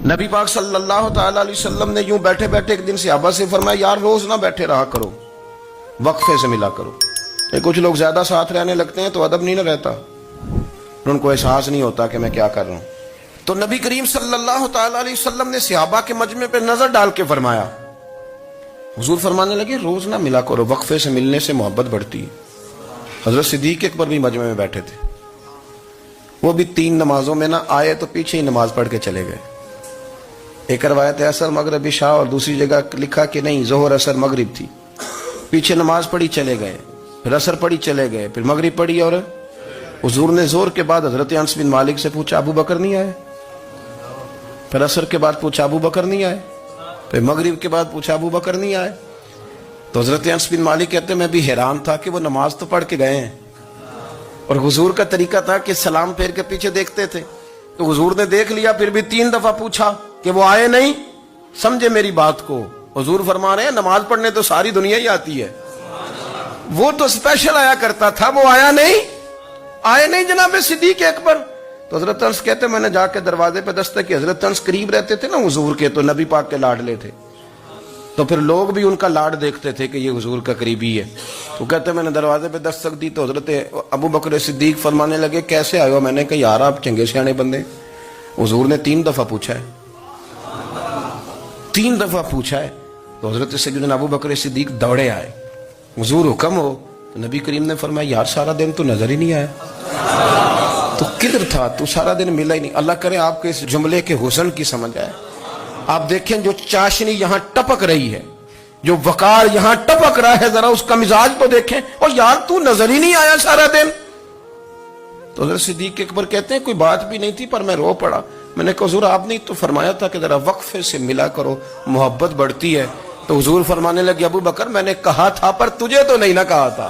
نبی پاک صلی اللہ تعالی علیہ وسلم نے یوں بیٹھے بیٹھے ایک دن صحابہ سے فرمایا یار روز نہ بیٹھے رہا کرو، وقفے سے ملا کرو۔ کچھ لوگ زیادہ ساتھ رہنے لگتے ہیں تو ادب نہیں نہ رہتا، ان کو احساس نہیں ہوتا کہ میں کیا کر رہا ہوں۔ تو نبی کریم صلی اللہ تعالی علیہ وسلم نے صحابہ کے مجمع پہ نظر ڈال کے فرمایا، حضور فرمانے لگے روز نہ ملا کرو، وقفے سے ملنے سے محبت بڑھتی ہے۔ حضرت صدیق اکبر بھی مجمع میں بیٹھے تھے، وہ بھی 3 نمازوں میں نہ آئے تو پیچھے ہی نماز پڑھ کے چلے گئے۔ ایک روایت ہے عصر مغرب عشاء، اور دوسری جگہ لکھا کہ نہیں ظہر عصر مغرب تھی، پیچھے نماز پڑھی چلے گئے، پھر عصر پڑھی چلے گئے، پھر مغرب پڑھی، اور حضور نے زور کے بعد حضرت انس بن مالک سے پوچھا ابو بکر نہیں آئے؟ پھر عصر کے بعد پوچھا ابو بکر نہیں آئے؟ پھر مغرب کے بعد پوچھا ابو بکر نہیں آئے؟ تو حضرت انس بن مالک کہتے ہیں میں بھی حیران تھا کہ وہ نماز تو پڑھ کے گئے ہیں، اور حضور کا طریقہ تھا کہ سلام پھیر کے پیچھے دیکھتے تھے، تو حضور نے دیکھ لیا، پھر بھی 3 دفعہ پوچھا کہ وہ آئے نہیں؟ سمجھے میری بات کو؟ حضور فرما رہے ہیں نماز پڑھنے تو ساری دنیا ہی آتی ہے، وہ تو اسپیشل آیا کرتا تھا، وہ آیا نہیں؟ آئے نہیں جناب صدیق اکبر؟ تو حضرت انس کہتے میں نے جا کے دروازے پہ دستک کی، حضرت انس قریب رہتے تھے نا حضور کے، تو نبی پاک کے لاڈلے تھے، تو پھر لوگ بھی ان کا لاڈ دیکھتے تھے کہ یہ حضور کا قریبی ہے۔ تو کہتے میں نے دروازے پہ دستک دی تو حضرت ابو بکر صدیق فرمانے لگے کیسے آئے ہو؟ میں نے کہا یار آپ چنگے سیانے بندے، حضور نے 3 دفعہ پوچھا ہے، 3 دفعہ پوچھا ہے۔ تو حضرت سیدنا ابو بکر صدیق دوڑے آئے، حضور حکم ہو؟ تو نبی کریم نے فرمایا یار سارا دن تو نظر ہی نہیں آیا، تو کدھر تھا تو؟ سارا دن ملا ہی نہیں۔ اللہ کرے آپ کے اس جملے کے حسن کی سمجھ آئے۔ آپ دیکھیں جو چاشنی یہاں ٹپک رہی ہے، جو وقار یہاں ٹپک رہا ہے، ذرا اس کا مزاج تو دیکھیں، اور یار تو نظر ہی نہیں آیا سارا دن۔ تو حضرت صدیق اکبر کہتے ہیں کوئی بات بھی نہیں تھی پر میں رو پڑا۔ میں نے کہا حضور آپ نے تو فرمایا تھا کہ ذرا وقفے سے ملا کرو، محبت بڑھتی ہے۔ تو حضور فرمانے لگے ابو بکر میں نے کہا تھا پر تجھے تو نہیں نہ کہا تھا،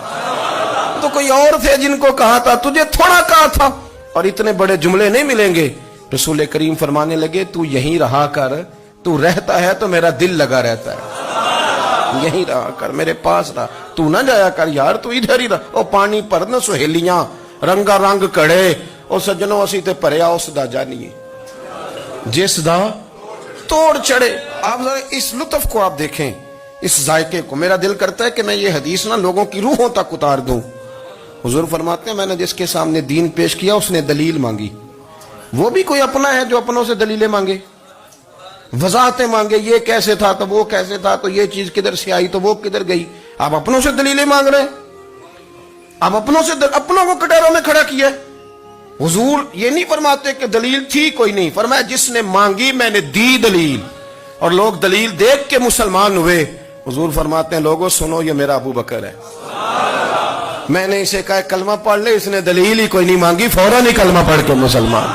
تو کوئی اور تھے جن کو کہا تھا، تجھے تھوڑا کہا تھا، اور اتنے بڑے جملے نہیں ملیں گے۔ رسول کریم فرمانے لگے تو یہیں رہا کر، تو رہتا ہے تو میرا دل لگا رہتا ہے، یہیں رہا کر، میرے پاس رہا، تو نہ جایا کر یار، تو ادھر ہی رہا۔ او پانی پر نہ سہیلیاں رنگا رنگ کڑے، او سجنوں اسی تے پریا اس دا جانیے جس دا توڑ چڑھے۔ آپ ذرا اس لطف کو آپ دیکھیں، اس ذائقے کو۔ میرا دل کرتا ہے کہ میں یہ حدیث نہ لوگوں کی روحوں تک اتار دوں۔ حضور فرماتے ہیں میں نے جس کے سامنے دین پیش کیا اس نے دلیل مانگی، وہ بھی کوئی اپنا ہے جو اپنوں سے دلیلیں مانگے، وضاحتیں مانگے، یہ کیسے تھا تو وہ کیسے تھا، تو یہ چیز کدھر سے آئی تو وہ کدھر گئی۔ آپ اپنوں سے دلیلیں مانگ رہے ہیں، آپ اپنوں سے اپنوں کو کٹوروں میں کھڑا کیا۔ حضور یہ نہیں فرماتے کہ دلیل تھی کوئی نہیں، فرمایا جس نے مانگی میں نے دی دلیل، اور لوگ دلیل دیکھ کے مسلمان ہوئے۔ حضور فرماتے ہیں لوگوں سنو یہ میرا ابو بکر ہے، میں نے اسے کہا کلمہ پڑھ لے، اس نے دلیل ہی کوئی نہیں مانگی، فوراً ہی کلمہ پڑھ کے مسلمان۔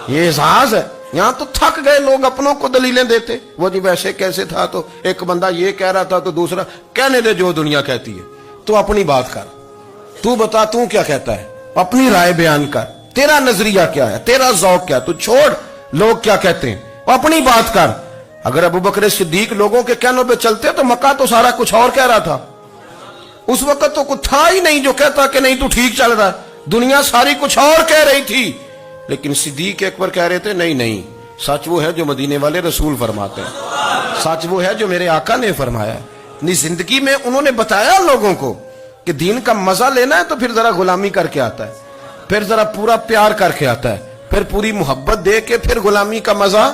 یہ احساس ہے۔ یہاں تو تھک گئے لوگ اپنوں کو دلیلیں دیتے، وہ جی ویسے کیسے تھا، تو ایک بندہ یہ کہہ رہا تھا تو دوسرا کہنے دے جو دنیا کہتی ہے، تو اپنی بات کر، تو بتا تو کیا کہتا ہے، اپنی رائے بیان کر، تیرا نظریہ کیا ہے، تیرا ذوق کیا ہے، تو چھوڑ لوگ کیا کہتے ہیں، اپنی بات کر۔ اگر ابو بکر صدیق لوگوں کے کہنوں پہ چلتے تو مکہ تو سارا کچھ اور کہہ رہا تھا، اس وقت تو کچھ تھا ہی نہیں جو کہتا کہ نہیں تو ٹھیک چل رہا ہے، دنیا ساری کچھ اور کہہ رہی تھی، لیکن صدیق اکبر کہہ رہے تھے نہیں نہیں، سچ وہ ہے جو مدینے والے رسول فرماتے ہیں، سچ وہ ہے جو میرے آقا نے فرمایا ہے۔ اپنی زندگی میں انہوں نے بتایا لوگوں کو کہ دین کا مزہ لینا ہے تو پھر ذرا غلامی کر کے آتا ہے، پھر ذرا پورا پیار کر کے آتا ہے، پھر پوری محبت دے کے پھر غلامی کا مزہ